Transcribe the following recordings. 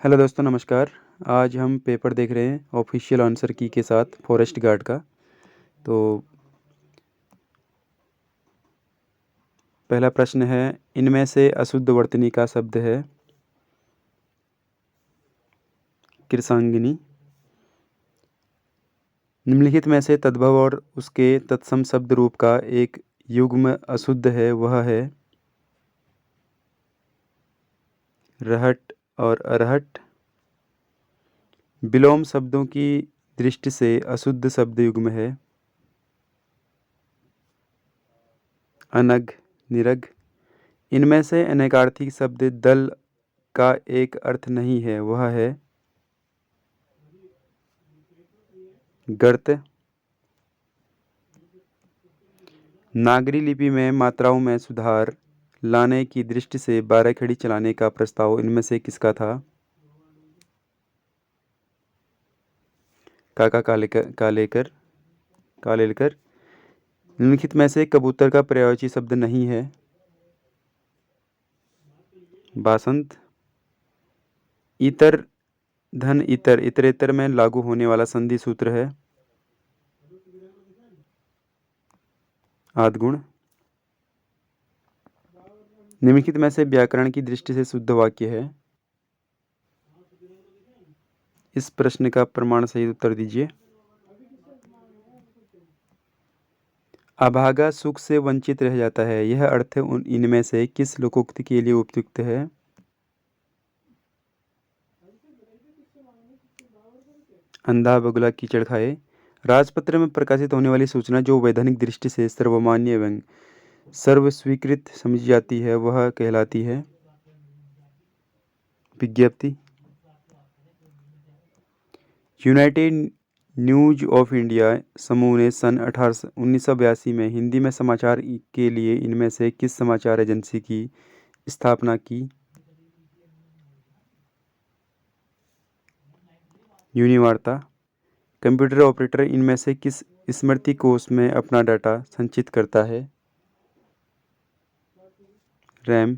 Hello दोस्तों, नमस्कार। आज हम पेपर देख रहे हैं ऑफिशियल आंसर की के साथ फॉरेस्ट गार्ड का। तो पहला प्रश्न है, इनमें से अशुद्ध वर्तनी का शब्द है कृशांगिनी। निम्नलिखित में से तद्भव और उसके तत्सम शब्द रूप का एक युग्म अशुद्ध है, वह है रहट और अरहट। विलोम शब्दों की दृष्टि से अशुद्ध शब्द युग्म है अनग, निरग। इनमें से अनेकार्थी शब्द दल का एक अर्थ नहीं है, वह है गर्त। नागरी लिपि में मात्राओं में सुधार लाने की दृष्टि से 12 खड़ी चलाने का प्रस्ताव इनमें से किसका था? काका कालेलकर। निम्नलिखित में से कबूतर का पर्यायवाची शब्द नहीं है बासंत। इतर धन इतर इतरेतर में लागू होने वाला संधि सूत्र है आद्गुण। निम्नलिखित में से व्याकरण की दृष्टि से शुद्ध वाक्य है। इस प्रश्न का प्रमाण सहित उत्तर दीजिए। अभागा सुख से वंचित रह जाता है, यह अर्थ इनमें से किस लोकोक्ति के लिए उपयुक्त है? अंधा बगुला कीचड़ खाए। राजपत्र में प्रकाशित होने वाली सूचना जो वैधानिक दृष्टि से सर्वमान्य एवं सर्वस्वीकृत समझी जाती है, वह कहलाती है विज्ञप्ति। यूनाइटेड न्यूज ऑफ इंडिया समूह ने सन 1982 में हिंदी में समाचार के लिए इनमें से किस समाचार एजेंसी की स्थापना की? यूनिवार्ता। कंप्यूटर ऑपरेटर इनमें से किस स्मृति कोश में अपना डाटा संचित करता है? रैम।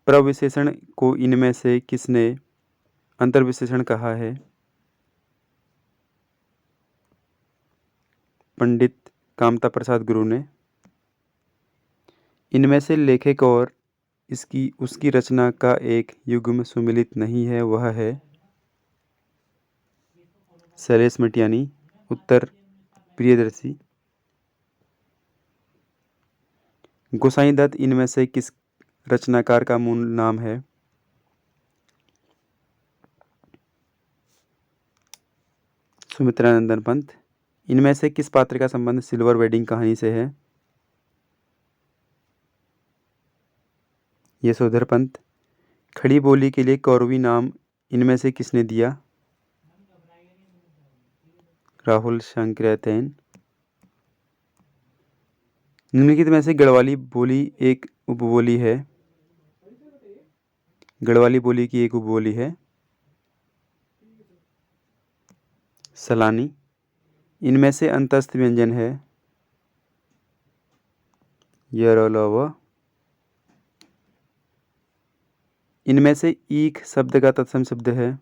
प्रविशेषण को इनमें से किसने अंतर्विशेषण कहा है? पंडित कामता प्रसाद गुरु ने। इनमें से लेखक और उसकी रचना का एक युग्म सुमिलित नहीं है, वह है शैलेश मटियानी। उत्तर प्रियदर्शी। गोसाई दत्त इनमें से किस रचनाकार का मूल नाम है? सुमित्रानंदन पंत। इनमें से किस पात्र का संबंध सिल्वर वेडिंग कहानी से है? यशोधर पंत। खड़ी बोली के लिए कौरवी नाम इनमें से किसने दिया? राहुल शंकरैतैन। निम्नलिखित में से गढ़वाली बोली एक उपबोली है। गढ़वाली बोली की एक उपबोली है सलानी। इनमें से अंतस्थ व्यंजन है यरलव। इनमें से ईख शब्द का तत्सम शब्द है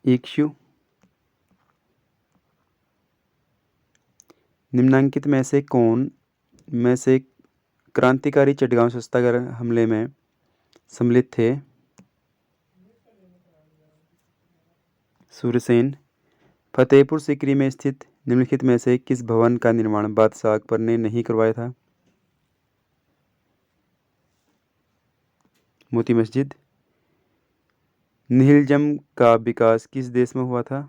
इक्षु। निम्नांकित में से कौन में से क्रांतिकारी चटगांव सत्याग्रह हमले में सम्मिलित थे? सूरसेन। फतेहपुर सीकरी में स्थित निम्नलिखित में से किस भवन का निर्माण बादशाह अकबर ने नहीं करवाया था? मोती मस्जिद। निहिलजम का विकास किस देश में हुआ था?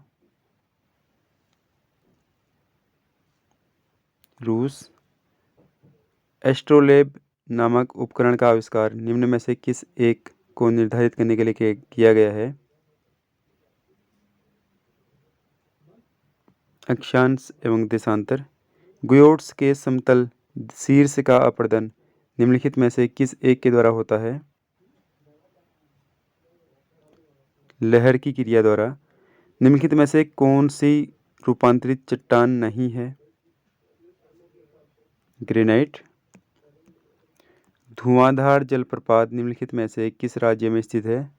रूस। एस्ट्रोलेब नामक उपकरण का आविष्कार निम्न में से किस एक को निर्धारित करने के लिए किया गया है? अक्षांश एवं देशांतर। गुयोट्स के समतल शीर्ष का अपर्दन निम्नलिखित में से किस एक के द्वारा होता है? लहर की क्रिया द्वारा। निम्नलिखित में से कौन सी रूपांतरित चट्टान नहीं है? ग्रेनाइट। धुआंधार जलप्रपात निम्नलिखित में से किस राज्य में स्थित है?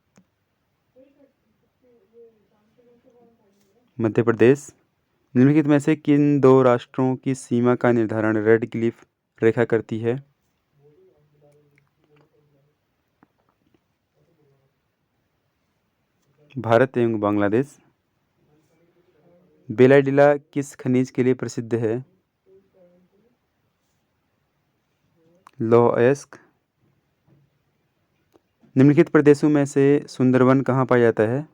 मध्य प्रदेश। निम्नलिखित में से किन दो राष्ट्रों की सीमा का निर्धारण रेड क्लिफ रेखा करती है? भारत एवं बांग्लादेश। बेलाडीला किस खनिज के लिए प्रसिद्ध है? लौह अयस्क। निम्नलिखित प्रदेशों में से सुंदरवन कहाँ पाया जाता है?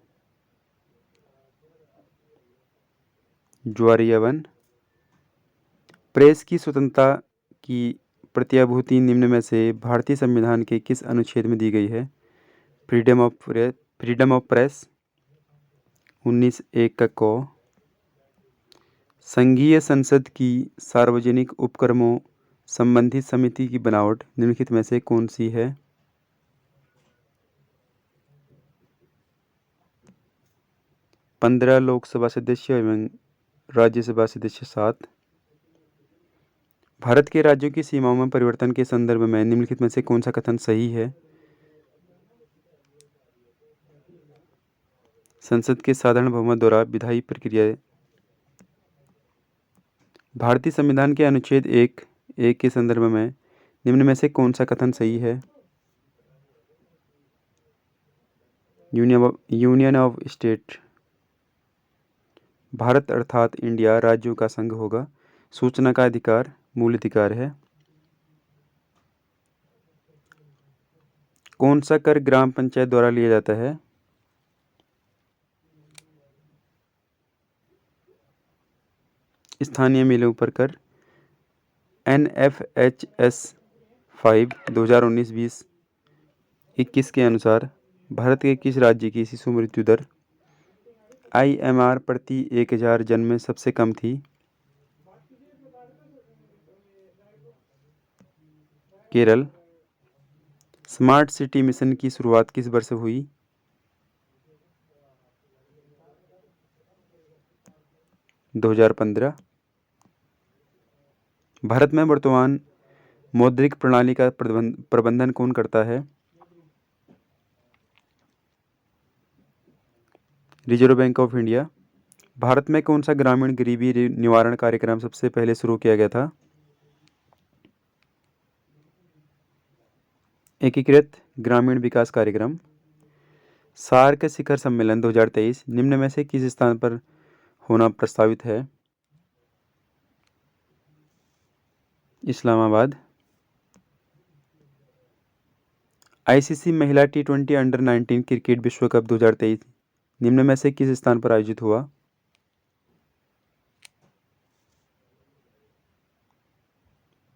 ज्वारीय वन। प्रेस की स्वतंत्रता की प्रत्याभूति निम्न में से भारतीय संविधान के किस अनुच्छेद में दी गई है? फ्रीडम ऑफ प्रेस 19(1) का क। संघीय संसद की सार्वजनिक उपक्रमों संबंधी समिति की बनावट निम्नलिखित में से कौन सी है? 15 लोकसभा सदस्य एवं राज्यसभा सदस्य 7। भारत के राज्यों की सीमाओं में परिवर्तन के संदर्भ में निम्नलिखित में से कौन सा कथन सही है? संसद के साधारण बहुमत द्वारा विधायी प्रक्रिया। भारतीय संविधान के अनुच्छेद 1(1) के संदर्भ में निम्न में से कौन सा कथन सही है? Union of state. भारत अर्थात इंडिया राज्यों का संघ होगा। सूचना का अधिकार मूल अधिकार है। कौन सा कर ग्राम पंचायत द्वारा लिया जाता है? स्थानीय मिलों पर कर। NFHS 5 2019-20 के अनुसार भारत के किस राज्य की शिशु मृत्यु दर IMR प्रति 1000 जन्म में सबसे कम थी? केरल। स्मार्ट सिटी मिशन की शुरुआत किस वर्ष हुई? 2015। भारत में वर्तमान मौद्रिक प्रणाली का प्रबंधन कौन करता है? Reserve bank of India. Bharat में कौन सा ग्रामीण गरीबी निवारण कार्यक्रम सबसे पहले शुरू किया गया था? एकीकृत ग्रामीण विकास कार्यक्रम। सार्क शिखर सम्मेलन 2023 निम्न में से किस स्थान पर होना प्रस्तावित है? इस्लामाबाद। ICC महिला T20 अंडर 19 क्रिकेट विश्व कप 2023 निम्न में से किस स्थान पर आयोजित हुआ?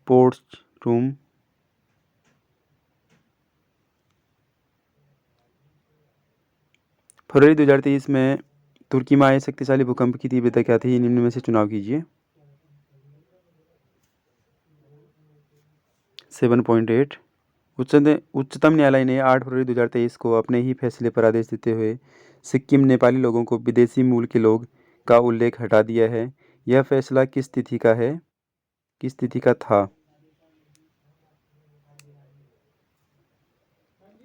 Ports room. फरवरी 2023 में तुर्की में आए शक्तिशाली भूकंप की तीव्रता क्या थी? निम्न में से चुनाव कीजिए। 7.8। उच्चतम न्यायालय ने 8 फरवरी 2023 को अपने ही फैसले पर आदेश देते हुए सिक्किम नेपाली लोगों को विदेशी मूल के लोग का उल्लेख हटा दिया है। यह फैसला किस तिथि का है? किस तिथि का था?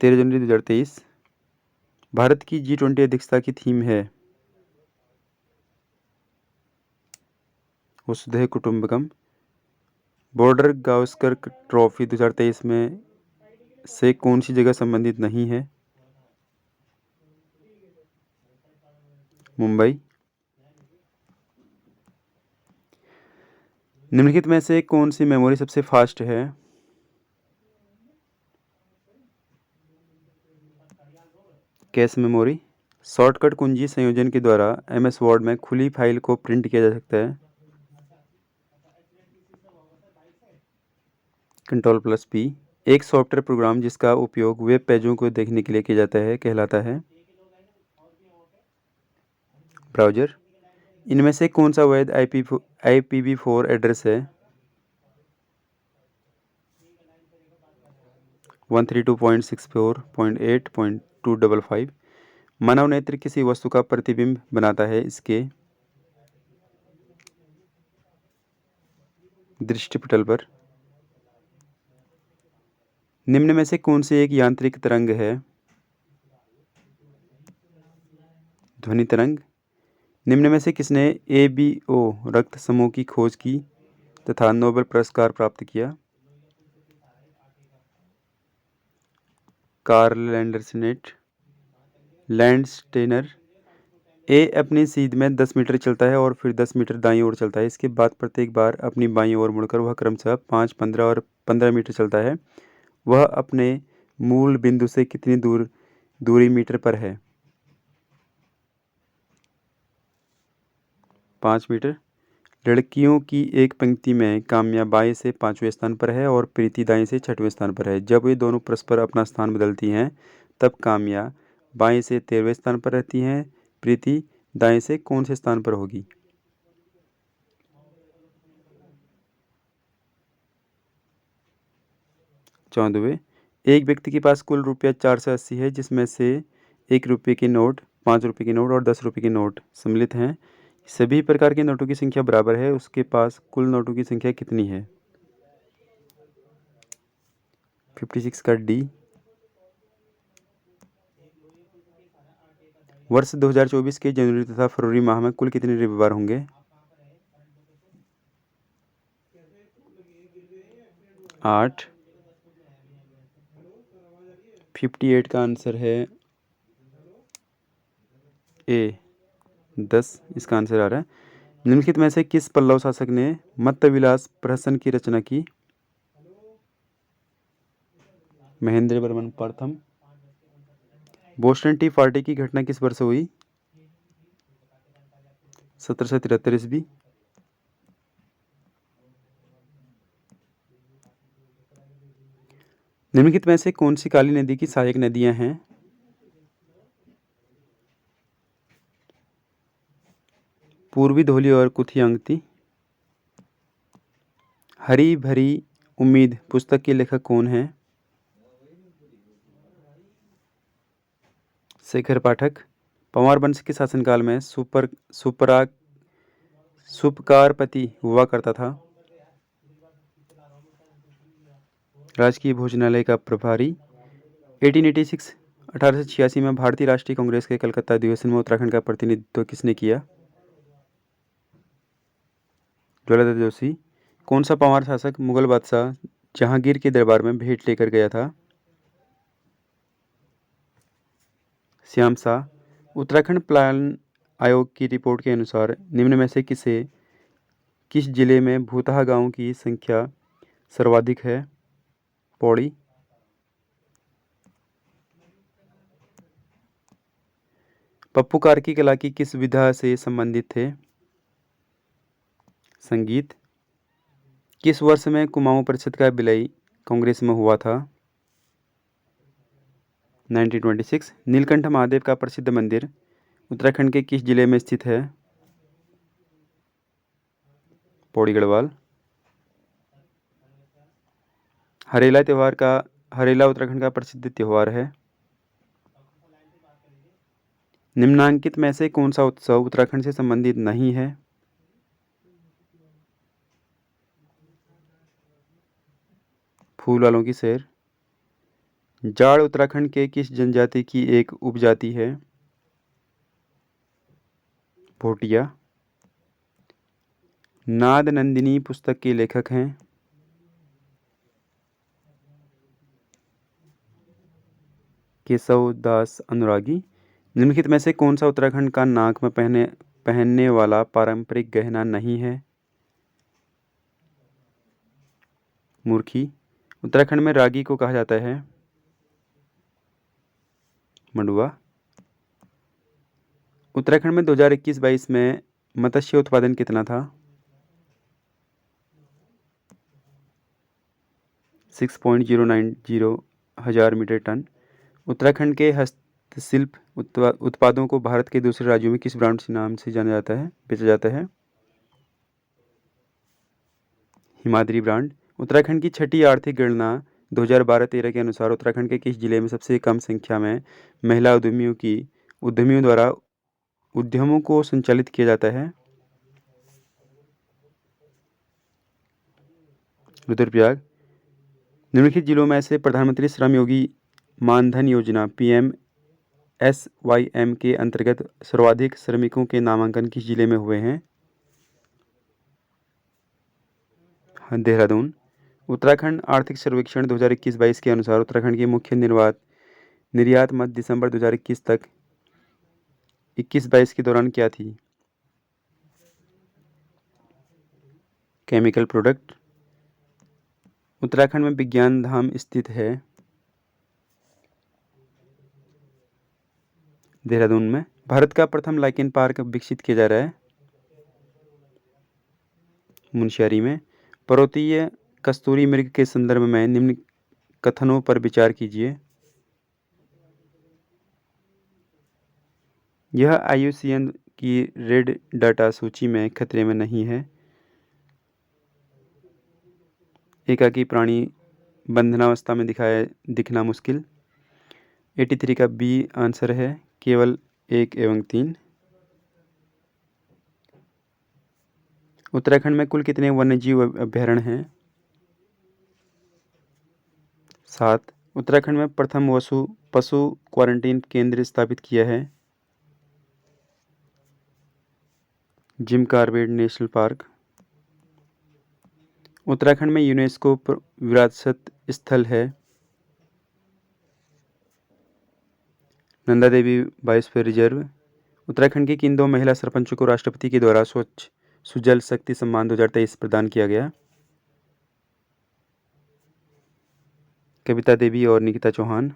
13 जनवरी 2023। भारत की G20 अध्यक्षता की थीम है वसुधैव कुटुंबकम। बॉर्डर गावस्कर ट्रॉफी 2023 में से कौन सी जगह संबंधित नहीं है? मुंबई। निम्नलिखित में से कौन सी मेमोरी सबसे फास्ट है? Cache memory. शॉर्टकट कुंजी संयोजन के द्वारा MS वर्ड में खुली फाइल को प्रिंट किया जा सकता है। Ctrl+P। एक सॉफ्टवेयर प्रोग्राम जिसका उपयोग वेब पेजों को देखने के लिए किया जाता है कहलाता है ब्राउज़र। इनमें से कौन सा वैध IPv4 एड्रेस है? 132.64.8.255। मानव नेत्र किसी वस्तु का प्रतिबिंब बनाता है इसके दृष्टिपटल पर। निम्न में से कौन सी एक यांत्रिक तरंग है? ध्वनि तरंग। निम्न में से किसने ABO रक्त समूह की खोज की तथा नोबेल पुरस्कार प्राप्त किया? Karl Landsteiner. ए अपनी सीध में 10 मीटर चलता है और फिर 10 मीटर दाईं ओर चलता है। इसके बाद प्रत्येक बार अपनी बाईं ओर मुड़कर वह क्रमशः 5, 15 और 15 मीटर चलता है। वह अपने मूल बिंदु से कितनी दूरी मीटर पर है? 5 मीटर। लड़कियों की एक पंक्ति में काम्या बाएं से 5वें स्थान पर है और प्रीति दाएं से 6वें स्थान पर है। जब ये दोनों परस्पर अपना स्थान बदलती हैं तब काम्या बाएं से 13वें स्थान पर रहती हैं। प्रीति दाएं से कौन से स्थान पर होगी? 14वें। एक व्यक्ति के पास कुल रुपया 480 है, जिसमें से 1 रुपये के नोट, 5 रुपये के नोट और 10 रुपये के नोट सम्मिलित हैं। सभी प्रकार के नोटों की संख्या बराबर है। उसके पास कुल नोटों की संख्या कितनी है? 56 का डी। वर्ष 2024 के जनवरी तथा फरवरी माह में कुल कितने रविवार होंगे? 8। 58 का आंसर है ए, 10 इसका आंसर आ रहा है। निम्नलिखित में से किस पल्लव शासक ने मत्तविलास प्रहसन की रचना की? महेंद्र वर्मन प्रथम। बोस्टन टी पार्टी की घटना किस वर्ष हुई? 1773 ईस्वी। निम्नलिखित में से कौन सी काली नदी की सहायक नदियां हैं? पूर्वी धौली और कुथियांगती। हरी भरी उम्मीद पुस्तक के लेखक कौन हैं? शेखर पाठक। पंवार वंश के शासनकाल में सुपकारपति हुआ करता था। राजकीय भोजनालय का प्रभारी। 1886 में भारतीय राष्ट्रीय कांग्रेस के कलकत्ता अधिवेशन में उत्तराखंड का प्रतिनिधित्व किसने किया? ज्वालादत्त जोशी। कौन सा पंवार शासक मुगल बादशाह जहांगीर के दरबार में भेंट लेकर गया था? श्याम शाह। उत्तराखंड प्लान आयोग की रिपोर्ट के अनुसार निम्न में से किस जिले में भूतहा गांव की संख्या सर्वाधिक है? पौड़ी। पप्पू कार्की कला की किस विधा से संबंधित थे? संगीत। किस वर्ष में कुमाऊं परिषद का विलय कांग्रेस में हुआ था? 1926। नीलकंठ महादेव का प्रसिद्ध मंदिर उत्तराखंड के किस जिले में स्थित है? पौड़ी गढ़वाल। हरेला उत्तराखंड का प्रसिद्ध त्योहार है। निम्नांकित में से कौन सा उत्सव उत्तराखंड से संबंधित नहीं है? फूल वालों की सैर। जाड़ उत्तराखंड के किस जनजाति की एक उपजाति है? भोटिया। नाद नंदिनी पुस्तक के लेखक हैं? केशव दास अनुरागी। निम्नलिखित में से कौन सा उत्तराखंड का नाक में पहनने वाला पारंपरिक गहना नहीं है? मूर्खी। उत्तराखंड में रागी को कहा जाता है? मंडुआ। उत्तराखंड में 2021-22 में मत्स्य उत्पादन कितना था? 6.090 हजार मीट्रिक टन। उत्तराखंड के हस्तशिल्प उत्पादों को भारत के दूसरे राज्यों में किस ब्रांड से नाम से बेचा जाता है? हिमाद्री ब्रांड। उत्तराखंड की छठी आर्थिक गणना 2012-13 के अनुसार उत्तराखंड के किस जिले में सबसे कम संख्या में महिला उद्यमियों द्वारा उद्यमों को संचालित किया जाता है? रुद्रप्रयाग। निम्नलिखित जिलों में से प्रधानमंत्री श्रम योगी मानधन योजना PMSYM के अंतर्गत सर्वाधिक श्रमिकों के नामांकन किस जिले में हुए हैं? देहरादून। उत्तराखंड आर्थिक सर्वेक्षण 2021-22 के अनुसार उत्तराखंड की मुख्य निर्यात मध्य दिसंबर 2021 तक 21-22 के दौरान क्या थी? Chemical product. उत्तराखंड में विज्ञान धाम स्थित है? देहरादून में। भारत का प्रथम लाइकेन पार्क विकसित किया जा रहा है? मुनस्यारी में। पर्वतीय कस्तूरी मृग के संदर्भ में निम्न कथनों पर विचार कीजिए। यह IUCN की रेड डाटा सूची में खतरे में नहीं है। एकाकी प्राणी बंधनावस्था में दिखना मुश्किल। 83 का B आंसर है, केवल 1 एवं 3। उत्तराखंड में कुल कितने वन्यजीव अभयारण्य हैं? 7। उत्तराखंड में प्रथम पशु क्वारंटीन केंद्र स्थापित किया है? Jim Corbett national park. Uttarakhand में यूनेस्को विरासत स्थल है? Nanda Devi biosphere reserve. उत्तराखंड की किन 2 महिला सरपंचों को राष्ट्रपति के द्वारा स्वच्छ सुजल शक्ति सम्मान 2023 प्रदान किया गया? कविता देवी और निकिता चौहान।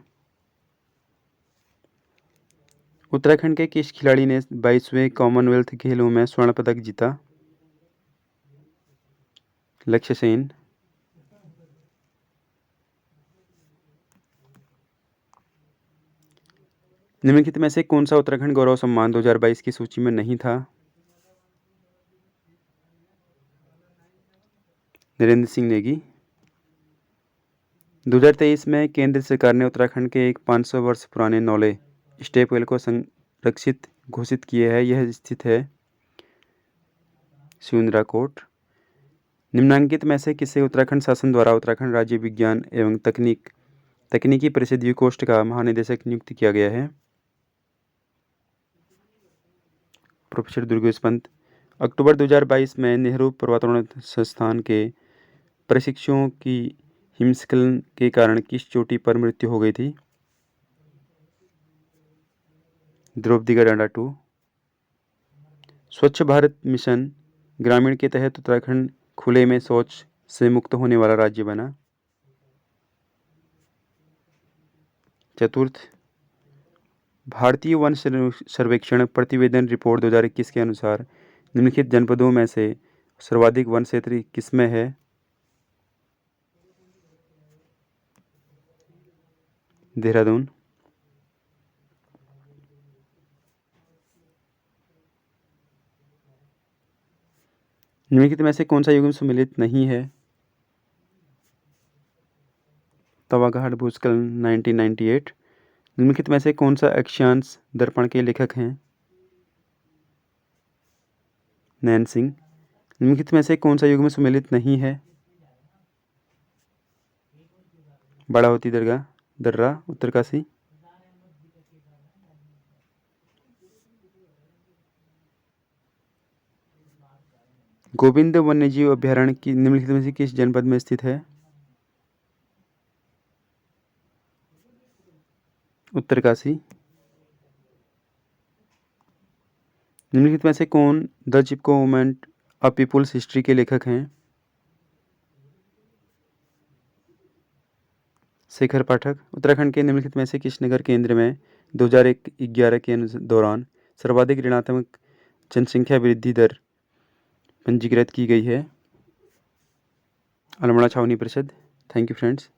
उत्तराखंड के किस खिलाड़ी ने 22वें कॉमनवेल्थ खेलों में स्वर्ण पदक जीता? लक्ष्य सेन। निम्नलिखित में से कौन सा उत्तराखंड गौरव सम्मान 2022 की सूची में नहीं था? नरेंद्र सिंह नेगी। 2023 में केंद्र सरकार ने उत्तराखंड के एक 500 वर्ष पुराने नौले स्टेप वेल को संरक्षित घोषित किए है। यह स्थित है सिउंदरा कोट। निम्नांकित में से किसे उत्तराखंड शासन द्वारा उत्तराखंड राज्य विज्ञान एवं तकनीकी परिषद यूकोस्ट का महानिदेशक नियुक्त किया गया है? प्रोफेसर दुर्गेश पंत। अक्टूबर 2022 में नेहरू पर्वतारोहण संस्थान के प्रशिक्षुओं की हिमस्खलन के कारण किस चोटी पर मृत्यु हो गई थी? द्रौपदी का डांडा 2। स्वच्छ भारत मिशन ग्रामीण के तहत उत्तराखंड खुले में शौच से मुक्त होने वाला राज्य बना? चतुर्थ, भारतीय वन सर्वेक्षण प्रतिवेदन रिपोर्ट 2021 के अनुसार निम्नलिखित जनपदों में से सर्वाधिक वन क्षेत्र किसमें है? देहरादून। निम्नलिखित में से कौन सा युग्म सम्मिलित नहीं है? तवाघाट भूस्खलन 1998। निम्नलिखित में से कौन सा अक्षांश दर्पण के लेखक हैं? नैन सिंह। निम्नलिखित में से कौन सा युग्म सम्मिलित नहीं है? बाड़ावती दर्रा उत्तरकाशी। गोविंद वन्यजीव अभयारण्य की निम्नलिखित में से किस जनपद में स्थित है? उत्तरकाशी। निम्नलिखित में से कौन the Chipko movement a people's history के लेखक हैं? शेखर पाठक। उत्तराखंड के निम्नलिखित में से किस नगर केंद्र में 2011 के दौरान सर्वाधिक ऋणात्मक जनसंख्या वृद्धि दर पंजीकृत की गई है? अल्मोड़ा छावनी परिषद। Thank you friends.